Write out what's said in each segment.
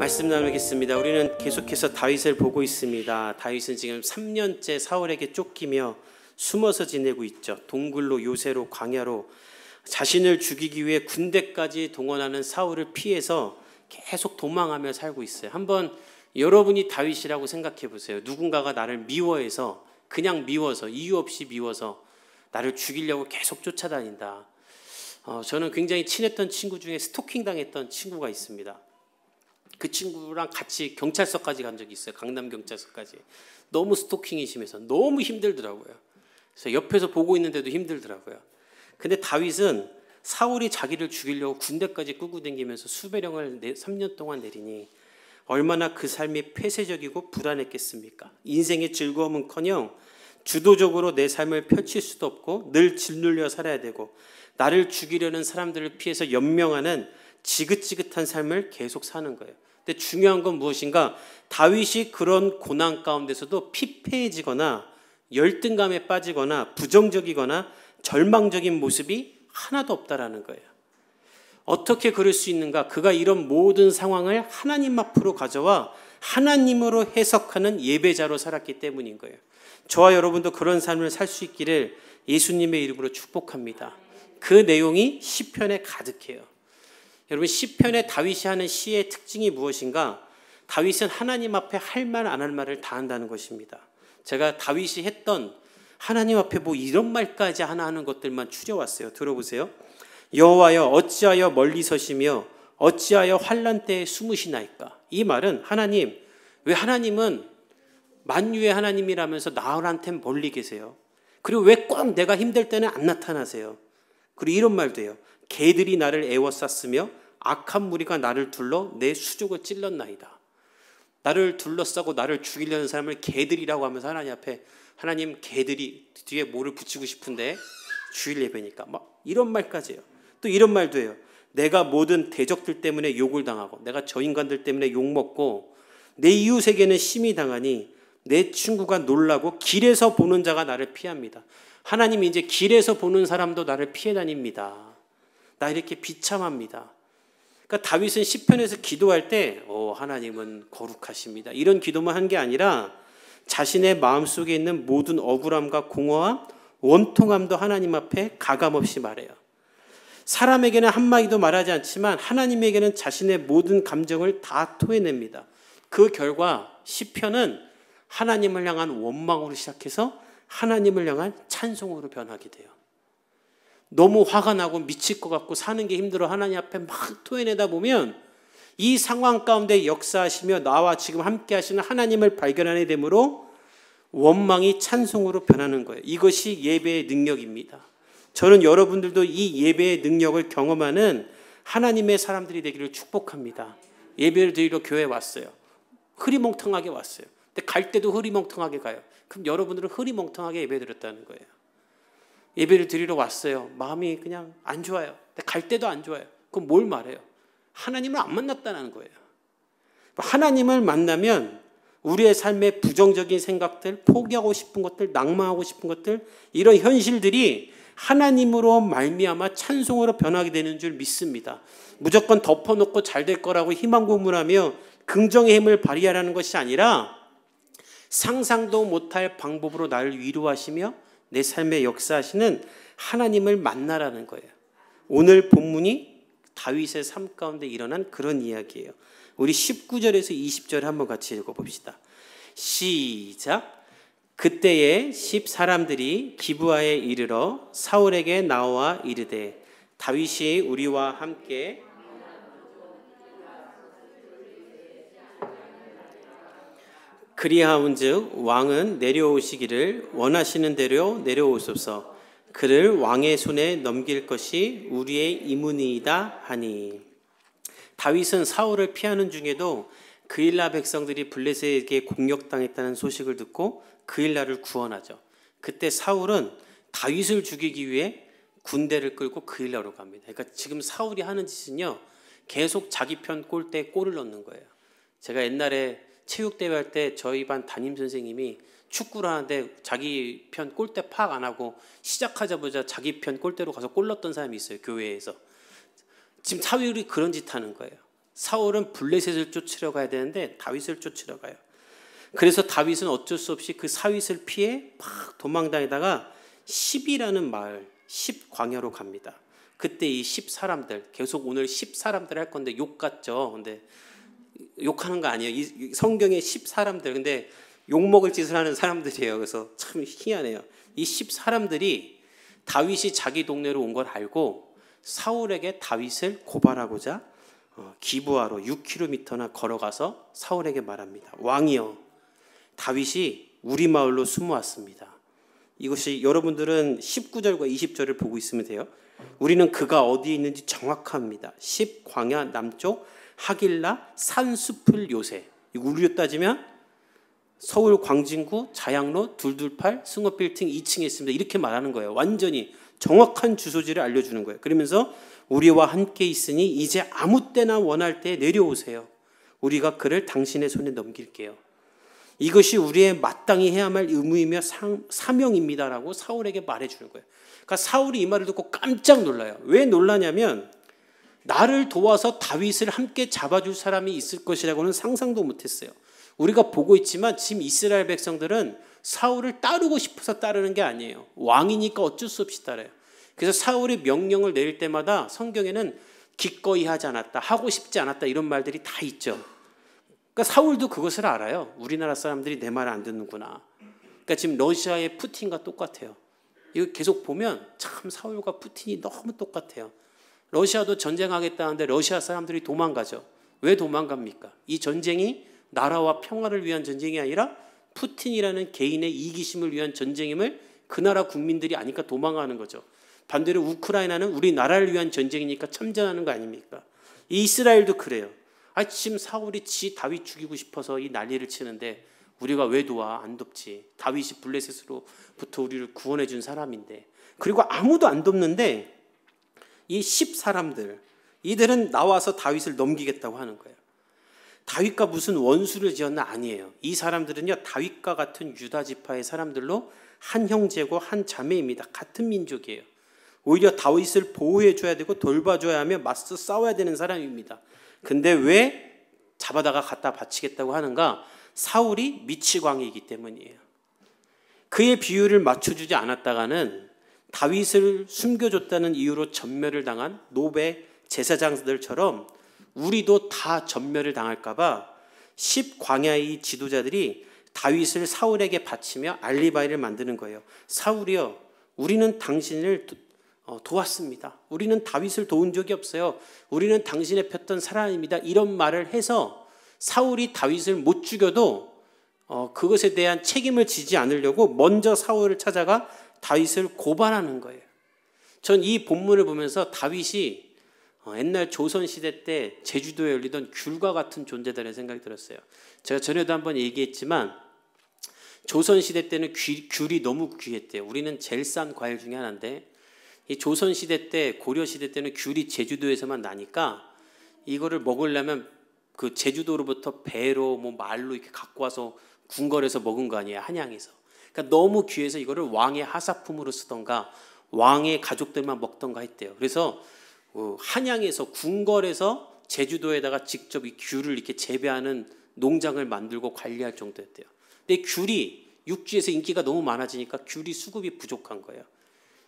말씀 나누겠습니다. 우리는 계속해서 다윗을 보고 있습니다. 다윗은 지금 3년째 사울에게 쫓기며 숨어서 지내고 있죠. 동굴로, 요새로, 광야로 자신을 죽이기 위해 군대까지 동원하는 사울을 피해서 계속 도망하며 살고 있어요. 한번 여러분이 다윗이라고 생각해 보세요. 누군가가 나를 미워해서, 그냥 미워서, 이유 없이 미워서 나를 죽이려고 계속 쫓아다닌다. 저는 굉장히 친했던 친구 중에 스토킹 당했던 친구가 있습니다. 그 친구랑 같이 경찰서까지 간 적이 있어요. 강남경찰서까지. 너무 스토킹이 심해서 너무 힘들더라고요. 그래서 옆에서 보고 있는데도 힘들더라고요. 근데 다윗은 사울이 자기를 죽이려고 군대까지 끌고 다니면서 수배령을 3년 동안 내리니 얼마나 그 삶이 폐쇄적이고 불안했겠습니까? 인생의 즐거움은커녕 주도적으로 내 삶을 펼칠 수도 없고 늘 짓눌려 살아야 되고 나를 죽이려는 사람들을 피해서 연명하는 지긋지긋한 삶을 계속 사는 거예요. 근데 중요한 건 무엇인가? 다윗이 그런 고난 가운데서도 피폐해지거나 열등감에 빠지거나 부정적이거나 절망적인 모습이 하나도 없다라는 거예요. 어떻게 그럴 수 있는가? 그가 이런 모든 상황을 하나님 앞으로 가져와 하나님으로 해석하는 예배자로 살았기 때문인 거예요. 저와 여러분도 그런 삶을 살 수 있기를 예수님의 이름으로 축복합니다. 그 내용이 시편에 가득해요. 여러분, 시편에 다윗이 하는 시의 특징이 무엇인가? 다윗은 하나님 앞에 할 말 안 할 말을 다 한다는 것입니다. 제가 다윗이 했던 하나님 앞에 뭐 이런 말까지 하나 하는 것들만 추려왔어요. 들어보세요. 여호와여 어찌하여 멀리 서시며 어찌하여 환난 때에 숨으시나이까? 이 말은 하나님, 왜 하나님은 만유의 하나님이라면서 나한테 멀리 계세요? 그리고 왜 꼭 내가 힘들 때는 안 나타나세요? 그리고 이런 말도 해요. 개들이 나를 애워쌌으며 악한 무리가 나를 둘러 내 수족을 찔렀나이다. 나를 둘러싸고 나를 죽이려는 사람을 개들이라고 하면서 하나님 앞에, 하나님 개들이 뒤에 뭐를 붙이고 싶은데 주일 예배니까 막 이런 말까지 해요. 또 이런 말도 해요. 내가 모든 대적들 때문에 욕을 당하고 내가 저 인간들 때문에 욕먹고 내 이웃에게는 심히 당하니 내 친구가 놀라고 길에서 보는 자가 나를 피합니다. 하나님이 이제 길에서 보는 사람도 나를 피해 다닙니다. 나 이렇게 비참합니다. 그러니까 다윗은 시편에서 기도할 때 하나님은 거룩하십니다. 이런 기도만 한 게 아니라 자신의 마음속에 있는 모든 억울함과 공허함, 원통함도 하나님 앞에 가감없이 말해요. 사람에게는 한마디도 말하지 않지만 하나님에게는 자신의 모든 감정을 다 토해냅니다. 그 결과 시편은 하나님을 향한 원망으로 시작해서 하나님을 향한 찬송으로 변하게 돼요. 너무 화가 나고 미칠 것 같고 사는 게 힘들어 하나님 앞에 막 토해내다 보면 이 상황 가운데 역사하시며 나와 지금 함께 하시는 하나님을 발견하게 되므로 원망이 찬송으로 변하는 거예요. 이것이 예배의 능력입니다. 저는 여러분들도 이 예배의 능력을 경험하는 하나님의 사람들이 되기를 축복합니다. 예배를 드리러 교회에 왔어요. 흐리멍텅하게 왔어요. 근데 갈 때도 흐리멍텅하게 가요. 그럼 여러분들은 흐리멍텅하게 예배 드렸다는 거예요. 예배를 드리러 왔어요. 마음이 그냥 안 좋아요. 근데 갈 때도 안 좋아요. 그럼 뭘 말해요? 하나님을 안 만났다는 거예요. 하나님을 만나면 우리의 삶의 부정적인 생각들, 포기하고 싶은 것들, 낭망하고 싶은 것들, 이런 현실들이 하나님으로 말미암아 찬송으로 변하게 되는 줄 믿습니다. 무조건 덮어놓고 잘 될 거라고 희망 고문하며 긍정의 힘을 발휘하라는 것이 아니라 상상도 못할 방법으로 나를 위로하시며 내 삶에 역사하시는 하나님을 만나라는 거예요. 오늘 본문이 다윗의 삶 가운데 일어난 그런 이야기예요. 우리 19절에서 20절 한번 같이 읽어봅시다. 시작. 그때에 10 사람들이 기브아에 이르러 사울에게 나와 이르되 다윗이 우리와 함께 그리하온즉 왕은 내려오시기를 원하시는 대로 내려오소서. 그를 왕의 손에 넘길 것이 우리의 임무니이다 하니. 다윗은 사울을 피하는 중에도 그일라 백성들이 블레셋에게 공격당했다는 소식을 듣고 그일라를 구원하죠. 그때 사울은 다윗을 죽이기 위해 군대를 끌고 그일라로 갑니다. 그러니까 지금 사울이 하는 짓은요, 계속 자기 편 골대에 골을 넣는 거예요. 제가 옛날에 체육대회 할 때 저희 반 담임 선생님이 축구를 하는데 자기 편 골대 파악 안 하고 시작하자마자 자기 편 골대로 가서 골 넣었던 사람이 있어요. 교회에서. 지금 사울이 그런 짓 하는 거예요. 사울은 블레셋을 쫓으러 가야 되는데 다윗을 쫓으러 가요. 그래서 다윗은 어쩔 수 없이 그 사윗을 피해 막 도망다니다가 10이라는 마을, 10 광야로 갑니다. 그때 이 10 사람들, 계속 오늘 10 사람들 할 건데 욕 같죠? 근데 욕하는 거 아니에요. 이 성경에 10 사람들, 근데 욕먹을 짓을 하는 사람들이에요. 그래서 참 희한해요. 이 10 사람들이 다윗이 자기 동네로 온 걸 알고 사울에게 다윗을 고발하고자 기브아로 6km나 걸어가서 사울에게 말합니다. 왕이여, 다윗이 우리 마을로 숨어왔습니다. 이것이 여러분들은 19절과 20절을 보고 있으면 돼요. 우리는 그가 어디에 있는지 정확합니다. 10 광야 남쪽 하길라 산수풀 요새. 우리로 따지면 서울 광진구 자양로 228 승업빌딩 2층에 있습니다. 이렇게 말하는 거예요. 완전히 정확한 주소지를 알려주는 거예요. 그러면서 우리와 함께 있으니 이제 아무 때나 원할 때 내려오세요. 우리가 그를 당신의 손에 넘길게요. 이것이 우리의 마땅히 해야만 할 의무이며 사명입니다라고 사울에게 말해주는 거예요. 그러니까 사울이 이 말을 듣고 깜짝 놀라요. 왜 놀라냐면 나를 도와서 다윗을 함께 잡아줄 사람이 있을 것이라고는 상상도 못했어요. 우리가 보고 있지만 지금 이스라엘 백성들은 사울을 따르고 싶어서 따르는 게 아니에요. 왕이니까 어쩔 수 없이 따라요. 그래서 사울이 명령을 내릴 때마다 성경에는 기꺼이 하지 않았다, 하고 싶지 않았다 이런 말들이 다 있죠. 그러니까 사울도 그것을 알아요. 우리나라 사람들이 내 말을 안 듣는구나. 그러니까 지금 러시아의 푸틴과 똑같아요. 이거 계속 보면 참 사울과 푸틴이 너무 똑같아요. 러시아도 전쟁하겠다는데 러시아 사람들이 도망가죠. 왜 도망갑니까? 이 전쟁이 나라와 평화를 위한 전쟁이 아니라 푸틴이라는 개인의 이기심을 위한 전쟁임을 그 나라 국민들이 아니까 도망가는 거죠. 반대로 우크라이나는 우리나라를 위한 전쟁이니까 참전하는 거 아닙니까? 이스라엘도 그래요. 지금 사울이 다윗 죽이고 싶어서 이 난리를 치는데 우리가 왜 도와? 안 돕지. 다윗이 블레셋으로부터 우리를 구원해 준 사람인데. 그리고 아무도 안 돕는데 이 10 사람들, 이들은 나와서 다윗을 넘기겠다고 하는 거예요. 다윗과 무슨 원수를 지었나? 아니에요. 이 사람들은요, 다윗과 같은 유다 지파의 사람들로 한 형제고 한 자매입니다. 같은 민족이에요. 오히려 다윗을 보호해줘야 되고 돌봐줘야 하며 맞서 싸워야 되는 사람입니다. 근데 왜 잡아다가 갖다 바치겠다고 하는가? 사울이 미치광이이기 때문이에요. 그의 비유를 맞춰주지 않았다가는 다윗을 숨겨줬다는 이유로 전멸을 당한 노베 제사장들처럼 우리도 다 전멸을 당할까 봐 10 광야의 지도자들이 다윗을 사울에게 바치며 알리바이를 만드는 거예요. 사울이여, 우리는 당신을 도왔습니다. 우리는 다윗을 도운 적이 없어요. 우리는 당신의 폈던 사람입니다. 이런 말을 해서 사울이 다윗을 못 죽여도 그것에 대한 책임을 지지 않으려고 먼저 사울을 찾아가 다윗을 고발하는 거예요. 전 이 본문을 보면서 다윗이 옛날 조선시대 때 제주도에 열리던 귤과 같은 존재다라는 생각이 들었어요. 제가 전에도 한번 얘기했지만 조선시대 때는 귤이 너무 귀했대요. 우리는 제일 싼 과일 중에 하나인데 이 조선시대 때, 고려시대 때는 귤이 제주도에서만 나니까 이거를 먹으려면 그 제주도로부터 배로 말로 이렇게 갖고 와서 궁궐에서 먹은 거 아니에요, 한양에서. 그러니까 너무 귀해서 이거를 왕의 하사품으로 쓰던가 왕의 가족들만 먹던가 했대요. 그래서 한양에서 궁궐에서 제주도에다가 직접 이 귤을 이렇게 재배하는 농장을 만들고 관리할 정도였대요. 근데 귤이 육지에서 인기가 너무 많아지니까 귤이 수급이 부족한 거예요.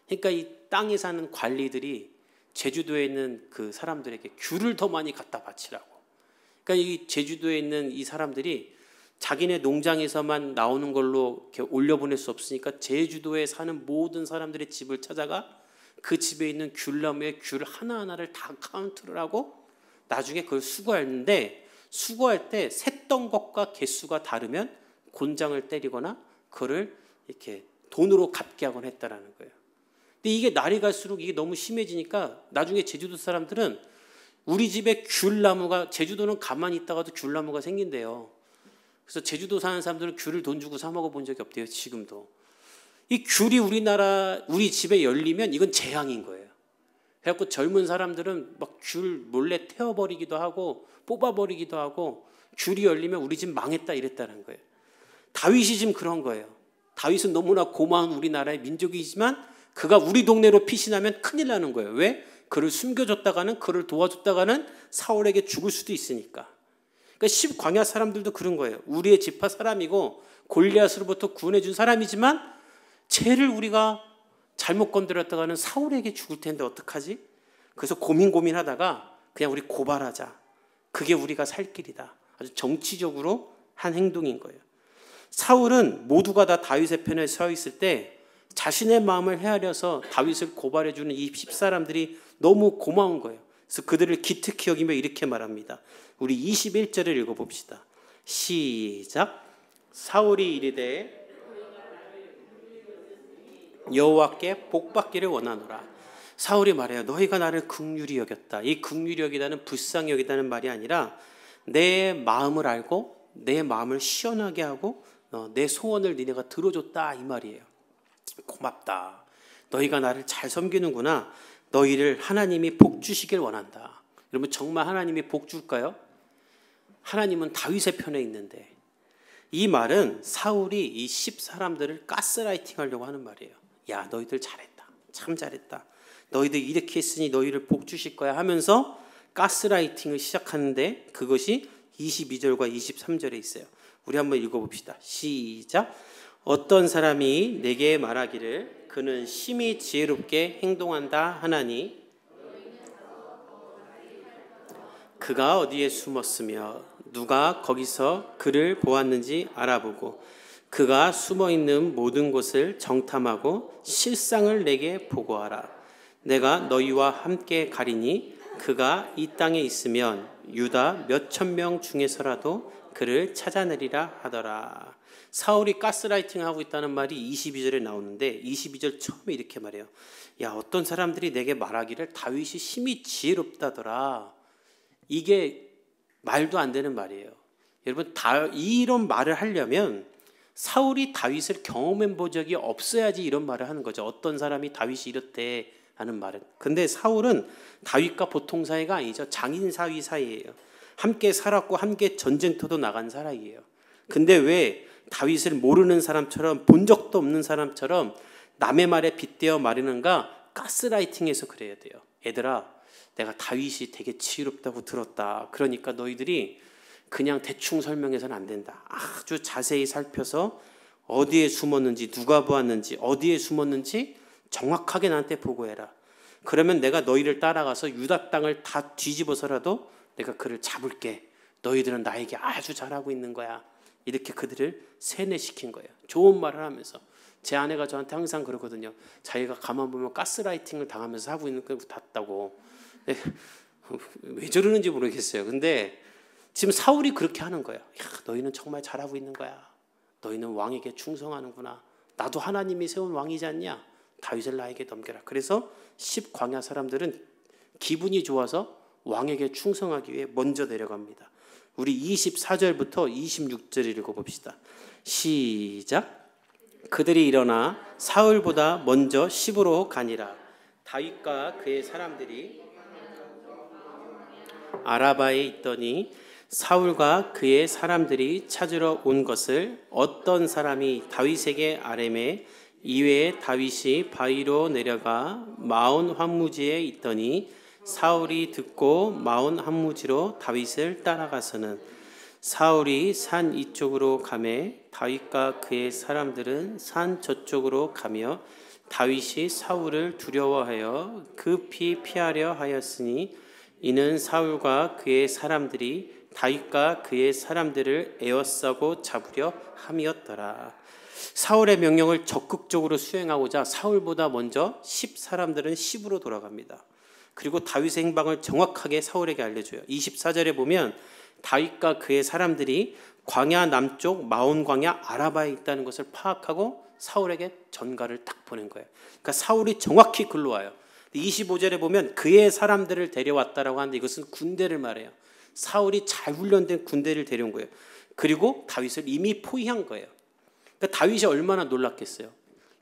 그러니까 이 땅에 사는 관리들이 제주도에 있는 그 사람들에게 귤을 더 많이 갖다 바치라고. 그러니까 이 제주도에 있는 이 사람들이 자기네 농장에서만 나오는 걸로 이렇게 올려보낼 수 없으니까 제주도에 사는 모든 사람들의 집을 찾아가 그 집에 있는 귤나무에 귤 하나하나를 다 카운트를 하고 나중에 그걸 수거했는데 수거할 때 샜던 것과 개수가 다르면 곤장을 때리거나 그거를 이렇게 돈으로 갚게 하곤 했다라는 거예요. 근데 이게 날이 갈수록 이게 너무 심해지니까 나중에 제주도 사람들은 우리 집에 귤나무가, 제주도는 가만히 있다가도 귤나무가 생긴대요. 그래서 제주도 사는 사람들은 귤을 돈 주고 사 먹어본 적이 없대요. 지금도. 이 귤이 우리 집에 열리면 이건 재앙인 거예요. 그래갖고 젊은 사람들은 막 귤 몰래 태워버리기도 하고 뽑아버리기도 하고 귤이 열리면 우리 집 망했다 이랬다는 거예요. 다윗이 지금 그런 거예요. 다윗은 너무나 고마운 우리나라의 민족이지만 그가 우리 동네로 피신하면 큰일 나는 거예요. 왜? 그를 숨겨줬다가는, 그를 도와줬다가는 사울에게 죽을 수도 있으니까. 그러니까 10광야 사람들도 그런 거예요. 우리의 지파 사람이고 골리앗으로부터 구원해 준 사람이지만 쟤를 우리가 잘못 건드렸다가는 사울에게 죽을 텐데 어떡하지? 그래서 고민하다가 그냥 우리 고발하자. 그게 우리가 살 길이다. 아주 정치적으로 한 행동인 거예요. 사울은 모두가 다 다윗의 편에 서 있을 때 자신의 마음을 헤아려서 다윗을 고발해주는 이 10사람들이 너무 고마운 거예요. 그래서 그들을 기특히 여기며 이렇게 말합니다. 우리 21절을 읽어봅시다. 시작. 사울이 이르되 여호와께 복받기를 원하노라. 사울이 말해요. 너희가 나를 긍휼히 여겼다. 이 긍휼히 여기다는 불쌍히 여기다는 말이 아니라 내 마음을 알고 내 마음을 시원하게 하고 내 소원을 니네가 들어줬다 이 말이에요. 고맙다. 너희가 나를 잘 섬기는구나. 너희를 하나님이 복 주시길 원한다. 여러분 정말 하나님이 복 줄까요? 하나님은 다윗의 편에 있는데 이 말은 사울이 이 10사람들을 가스라이팅 하려고 하는 말이에요. 야 너희들 잘했다. 참 잘했다. 너희들 이렇게 했으니 너희를 복 주실 거야 하면서 가스라이팅을 시작하는데 그것이 22절과 23절에 있어요. 우리 한번 읽어봅시다. 시작. 어떤 사람이 내게 말하기를 그는 심히 지혜롭게 행동한다 하나니 그가 어디에 숨었으며 누가 거기서 그를 보았는지 알아보고 그가 숨어있는 모든 곳을 정탐하고 실상을 내게 보고하라. 내가 너희와 함께 가리니 그가 이 땅에 있으면 유다 몇천 명 중에서라도 그를 찾아내리라 하더라. 사울이 가스라이팅하고 있다는 말이 22절에 나오는데 22절 처음에 이렇게 말해요. 야 어떤 사람들이 내게 말하기를 다윗이 심히 지혜롭다더라. 이게 말도 안 되는 말이에요. 여러분 이런 말을 하려면 사울이 다윗을 경험해 본 적이 없어야지 이런 말을 하는 거죠. 어떤 사람이 다윗이 이렇대 하는 말은. 근데 사울은 다윗과 보통 사이가 아니죠. 장인 사위 사이예요. 함께 살았고 함께 전쟁터도 나간 사이예요. 근데 왜 다윗을 모르는 사람처럼 본 적도 없는 사람처럼 남의 말에 빗대어 말하는가? 가스라이팅해서 그래야 돼요. 얘들아 내가 다윗이 되게 지혜롭다고 들었다. 그러니까 너희들이 그냥 대충 설명해서는 안 된다. 아주 자세히 살펴서 어디에 숨었는지 누가 보았는지 어디에 숨었는지 정확하게 나한테 보고해라. 그러면 내가 너희를 따라가서 유다 땅을 다 뒤집어서라도 내가 그를 잡을게. 너희들은 나에게 아주 잘하고 있는 거야. 이렇게 그들을 세뇌시킨 거예요. 좋은 말을 하면서. 제 아내가 저한테 항상 그러거든요. 자기가 가만 보면 가스라이팅을 당하면서 하고 있는 것 같다고. 왜 저러는지 모르겠어요. 근데 지금 사울이 그렇게 하는 거예요. 야, 너희는 정말 잘하고 있는 거야. 너희는 왕에게 충성하는구나. 나도 하나님이 세운 왕이지 않냐. 다윗을 나에게 넘겨라. 그래서 10광야 사람들은 기분이 좋아서 왕에게 충성하기 위해 먼저 내려갑니다. 우리 24절부터 26절 읽어봅시다. 시작. 그들이 일어나 사울보다 먼저 시브로 가니라. 다윗과 그의 사람들이 아라바에 있더니 사울과 그의 사람들이 찾으러 온 것을 어떤 사람이 다윗에게 아뢰매 이외에 다윗이 바위로 내려가 마온 황무지에 있더니 사울이 듣고 마온 황무지로 다윗을 따라가서는 사울이 산 이쪽으로 가매 다윗과 그의 사람들은 산 저쪽으로 가며 다윗이 사울을 두려워하여 급히 피하려 하였으니 이는 사울과 그의 사람들이 다윗과 그의 사람들을 에워싸고 잡으려 함이었더라. 사울의 명령을 적극적으로 수행하고자 사울보다 먼저 10사람들은 10으로 돌아갑니다. 그리고 다윗의 행방을 정확하게 사울에게 알려줘요. 24절에 보면 다윗과 그의 사람들이 광야 남쪽 마온 광야 아라바에 있다는 것을 파악하고 사울에게 전가를 딱 보낸 거예요. 그러니까 사울이 정확히 글로 와요. 25절에 보면 그의 사람들을 데려왔다라고 하는데 이것은 군대를 말해요. 사울이 잘 훈련된 군대를 데려온 거예요. 그리고 다윗을 이미 포위한 거예요. 그러니까 다윗이 얼마나 놀랐겠어요.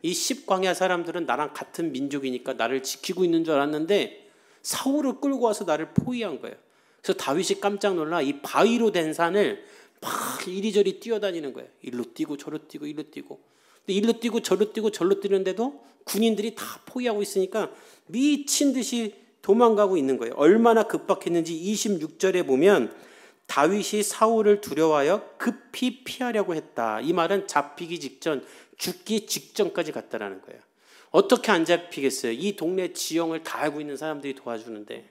이 10광야 사람들은 나랑 같은 민족이니까 나를 지키고 있는 줄 알았는데 사울을 끌고 와서 나를 포위한 거예요. 그래서 다윗이 깜짝 놀라 이 바위로 된 산을 막 이리저리 뛰어다니는 거예요. 일로 뛰고 저로 뛰고 일로 뛰고. 근데 일로 뛰고 저로 뛰고 절로 뛰는데도 군인들이 다 포위하고 있으니까 미친 듯이 도망가고 있는 거예요. 얼마나 급박했는지 26절에 보면 다윗이 사울을 두려워하여 급히 피하려고 했다. 이 말은 잡히기 직전, 죽기 직전까지 갔다라는 거예요. 어떻게 안 잡히겠어요? 이 동네 지형을 다 알고 있는 사람들이 도와주는데.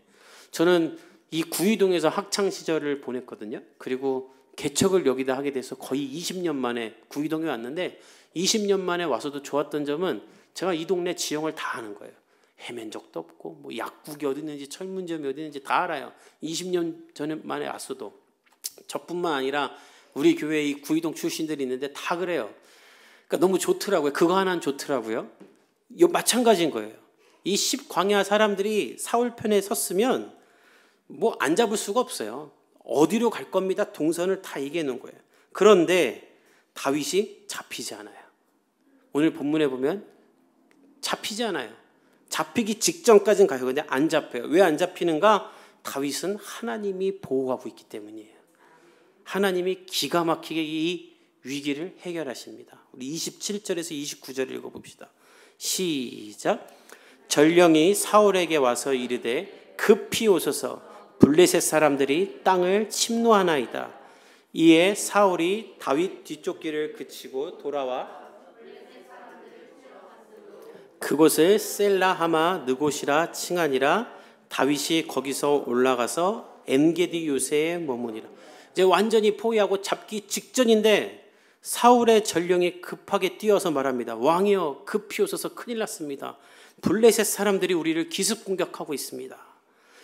저는 이 구이동에서 학창 시절을 보냈거든요. 그리고 개척을 여기다 하게 돼서 거의 20년 만에 구이동에 왔는데 20년 만에 와서도 좋았던 점은 제가 이 동네 지형을 다 아는 거예요. 헤맨 적도 없고 뭐 약국이 어디 있는지 철문점이 어디 있는지 다 알아요. 20년 전에 만에 왔어도. 저뿐만 아니라 우리 교회에 이 구이동 출신들이 있는데 다 그래요. 그러니까 너무 좋더라고요. 그거 하나는 좋더라고요. 마찬가지인 거예요. 이 10광야 사람들이 사울 편에 섰으면 뭐 안 잡을 수가 없어요. 어디로 갈 겁니다. 동선을 다 얘기해 놓은 거예요. 그런데 다윗이 잡히지 않아요. 오늘 본문에 보면 잡히지 않아요. 잡히기 직전까지는 가요. 근데 안 잡혀요. 왜 안 잡히는가? 다윗은 하나님이 보호하고 있기 때문이에요. 하나님이 기가 막히게 이 위기를 해결하십니다. 우리 27절에서 29절을 읽어봅시다. 시작. 전령이 사울에게 와서 이르되 급히 오소서 블레셋 사람들이 땅을 침노하나이다. 이에 사울이 다윗 뒤쫓기를 그치고 돌아와 그곳을 셀라하마 느곳이라 칭하니라. 다윗이 거기서 올라가서 엔게디 요새에 머무니라. 이제 완전히 포위하고 잡기 직전인데 사울의 전령이 급하게 뛰어서 말합니다. 왕이여 급히 오소서 큰일 났습니다. 블레셋 사람들이 우리를 기습 공격하고 있습니다.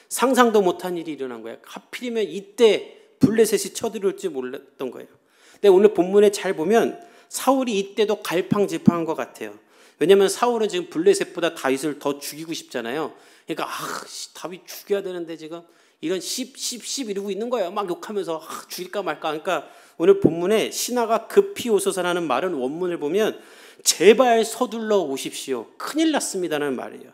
상상도 못한 일이 일어난 거예요. 하필이면 이때 블레셋이 쳐들어올 줄 몰랐던 거예요. 근데 오늘 본문에 잘 보면 사울이 이때도 갈팡질팡한 것 같아요. 왜냐하면 사울은 지금 블레셋보다 다윗을 더 죽이고 싶잖아요. 그러니까 다윗 죽여야 되는데 지금 이런 10 이러고 있는 거예요. 막 욕하면서 죽일까 말까. 그러니까 오늘 본문에 신하가 급히 오소서라는 말은 원문을 보면 제발 서둘러 오십시오. 큰일 났습니다라는 말이에요.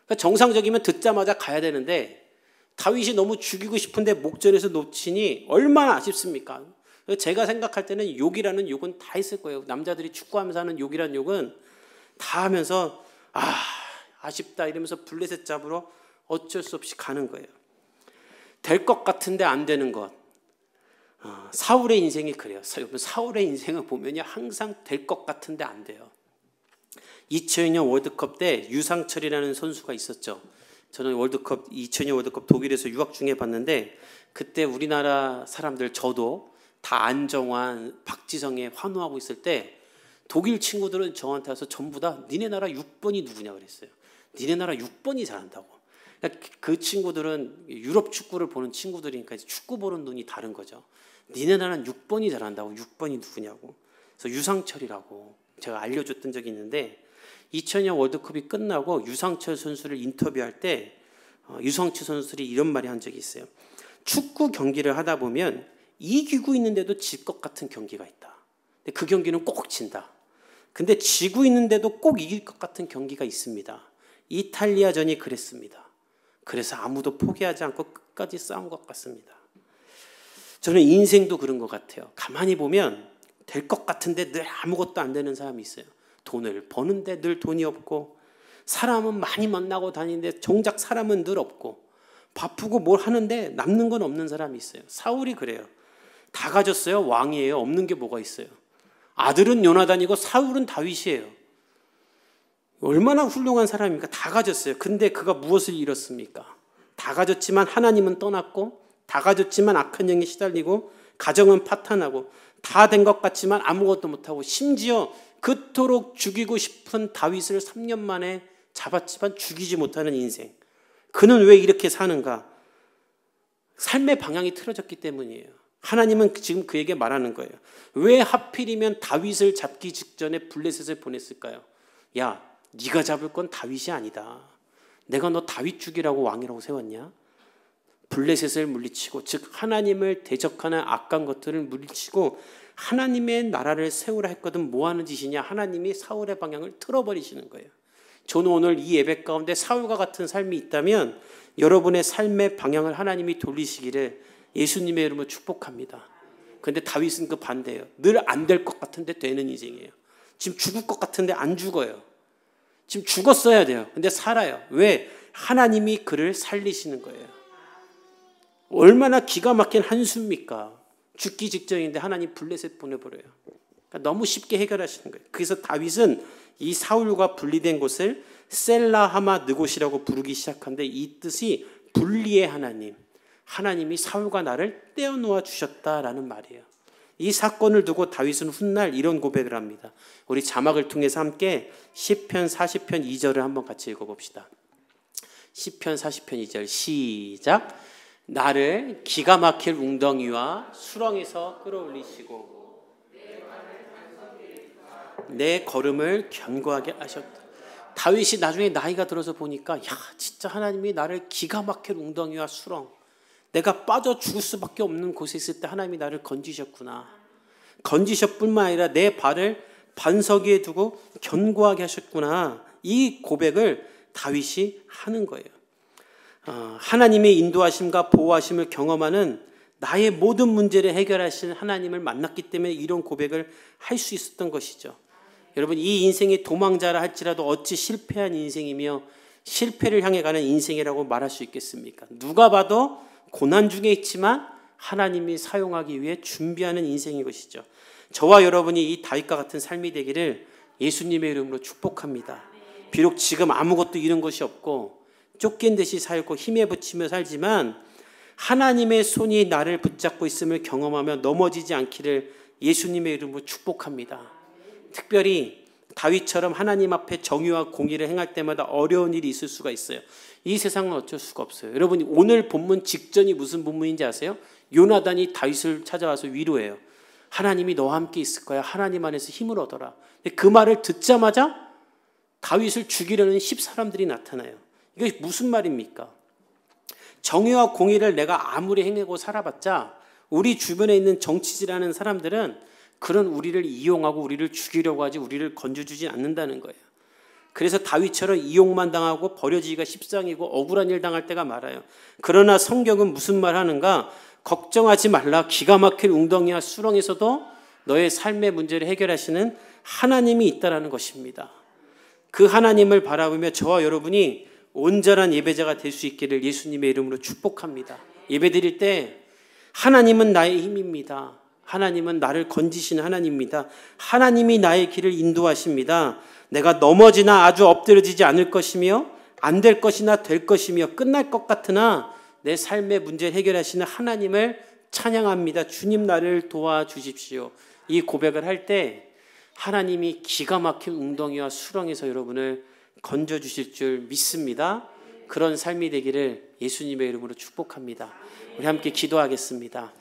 그러니까 정상적이면 듣자마자 가야 되는데 다윗이 너무 죽이고 싶은데 목전에서 놓치니 얼마나 아쉽습니까? 제가 생각할 때는 욕이라는 욕은 다 있을 거예요. 남자들이 축구하면서 하는 욕이라는 욕은 다 하면서 아쉽다 이러면서 블레셋 잡으러 어쩔 수 없이 가는 거예요. 될 것 같은데 안 되는 것. 사울의 인생이 그래요. 사울의 인생을 보면 항상 될 것 같은데 안 돼요. 2002년 월드컵 때 유상철이라는 선수가 있었죠. 저는 2002년 월드컵 독일에서 유학 중에 봤는데 그때 우리나라 사람들 저도 다 안정환, 박지성에 환호하고 있을 때 독일 친구들은 저한테 와서 전부 다 니네 나라 6번이 누구냐 그랬어요. 니네 나라 6번이 잘한다고. 그 친구들은 유럽 축구를 보는 친구들이니까 축구 보는 눈이 다른 거죠. 니네 나라는 6번이 잘한다고. 6번이 누구냐고. 그래서 유상철이라고 제가 알려줬던 적이 있는데 2000년 월드컵이 끝나고 유상철 선수를 인터뷰할 때 유상철 선수들이 이런 말이 한 적이 있어요. 축구 경기를 하다 보면 이기고 있는데도 질 것 같은 경기가 있다. 근데 그 경기는 꼭 진다. 근데 지고 있는데도 꼭 이길 것 같은 경기가 있습니다. 이탈리아전이 그랬습니다. 그래서 아무도 포기하지 않고 끝까지 싸운 것 같습니다. 저는 인생도 그런 것 같아요. 가만히 보면 될 것 같은데 늘 아무것도 안 되는 사람이 있어요. 돈을 버는데 늘 돈이 없고 사람은 많이 만나고 다니는데 정작 사람은 늘 없고 바쁘고 뭘 하는데 남는 건 없는 사람이 있어요. 사울이 그래요. 다 가졌어요. 왕이에요. 없는 게 뭐가 있어요. 아들은 요나단이고 사울은 다윗이에요. 얼마나 훌륭한 사람입니까? 다 가졌어요. 근데 그가 무엇을 잃었습니까? 다 가졌지만 하나님은 떠났고 다 가졌지만 악한 영에 시달리고 가정은 파탄하고 다 된 것 같지만 아무것도 못하고 심지어 그토록 죽이고 싶은 다윗을 3년 만에 잡았지만 죽이지 못하는 인생. 그는 왜 이렇게 사는가? 삶의 방향이 틀어졌기 때문이에요. 하나님은 지금 그에게 말하는 거예요. 왜 하필이면 다윗을 잡기 직전에 블레셋을 보냈을까요? 야, 네가 잡을 건 다윗이 아니다. 내가 너 다윗 죽이라고 왕이라고 세웠냐? 블레셋을 물리치고 즉 하나님을 대적하는 악한 것들을 물리치고 하나님의 나라를 세우라 했거든 뭐 하는 짓이냐? 하나님이 사울의 방향을 틀어버리시는 거예요. 저는 오늘 이 예배 가운데 사울과 같은 삶이 있다면 여러분의 삶의 방향을 하나님이 돌리시기를 예수님의 이름으로 축복합니다. 그런데 다윗은 그 반대예요. 늘 안 될 것 같은데 되는 인생이에요. 지금 죽을 것 같은데 안 죽어요. 지금 죽었어야 돼요. 근데 살아요. 왜? 하나님이 그를 살리시는 거예요. 얼마나 기가 막힌 한수입니까? 죽기 직전인데 하나님 블레셋 보내버려요. 그러니까 너무 쉽게 해결하시는 거예요. 그래서 다윗은 이 사울과 분리된 곳을 셀라하마 느곳이라고 부르기 시작한데 이 뜻이 분리의 하나님, 하나님이 사울과 나를 떼어놓아 주셨다라는 말이에요. 이 사건을 두고 다윗은 훗날 이런 고백을 합니다. 우리 자막을 통해서 함께 시편 40편 2절을 한번 같이 읽어봅시다. 시편 40편 2절 시작. 나를 기가 막힐 웅덩이와 수렁에서 끌어올리시고 내 걸음을 견고하게 하셨다. 다윗이 나중에 나이가 들어서 보니까 야 진짜 하나님이 나를 기가 막힐 웅덩이와 수렁, 내가 빠져 죽을 수밖에 없는 곳에 있을 때 하나님이 나를 건지셨구나. 건지셨뿐만 아니라 내 발을 반석 위에 두고 견고하게 하셨구나. 이 고백을 다윗이 하는 거예요. 하나님의 인도하심과 보호하심을 경험하는 나의 모든 문제를 해결하시는 하나님을 만났기 때문에 이런 고백을 할 수 있었던 것이죠. 여러분, 이 인생이 도망자라 할지라도 어찌 실패한 인생이며 실패를 향해 가는 인생이라고 말할 수 있겠습니까? 누가 봐도 고난 중에 있지만 하나님이 사용하기 위해 준비하는 인생인 것이죠. 저와 여러분이 이 다윗과 같은 삶이 되기를 예수님의 이름으로 축복합니다. 비록 지금 아무것도 잃은 것이 없고 쫓긴 듯이 살고 힘에 부치며 살지만 하나님의 손이 나를 붙잡고 있음을 경험하며 넘어지지 않기를 예수님의 이름으로 축복합니다. 특별히 다윗처럼 하나님 앞에 정의와 공의를 행할 때마다 어려운 일이 있을 수가 있어요. 이 세상은 어쩔 수가 없어요. 여러분이 오늘 본문 직전이 무슨 본문인지 아세요? 요나단이 다윗을 찾아와서 위로해요. 하나님이 너와 함께 있을 거야. 하나님 안에서 힘을 얻어라. 그 말을 듣자마자 다윗을 죽이려는 10사람들이 나타나요. 이게 무슨 말입니까? 정의와 공의를 내가 아무리 행하고 살아봤자 우리 주변에 있는 정치질하는 사람들은 그런 우리를 이용하고 우리를 죽이려고 하지 우리를 건져주지 않는다는 거예요. 그래서 다윗처럼 이용만 당하고 버려지기가 십상이고 억울한 일 당할 때가 많아요. 그러나 성경은 무슨 말 하는가? 걱정하지 말라. 기가 막힐 웅덩이와 수렁에서도 너의 삶의 문제를 해결하시는 하나님이 있다는 것입니다. 그 하나님을 바라보며 저와 여러분이 온전한 예배자가 될 수 있기를 예수님의 이름으로 축복합니다. 예배드릴 때 하나님은 나의 힘입니다. 하나님은 나를 건지시는 하나님입니다. 하나님이 나의 길을 인도하십니다. 내가 넘어지나 아주 엎드려지지 않을 것이며 안 될 것이나 될 것이며 끝날 것 같으나 내 삶의 문제를 해결하시는 하나님을 찬양합니다. 주님 나를 도와주십시오. 이 고백을 할 때 하나님이 기가 막힌 웅덩이와 수렁에서 여러분을 건져주실 줄 믿습니다. 그런 삶이 되기를 예수님의 이름으로 축복합니다. 우리 함께 기도하겠습니다.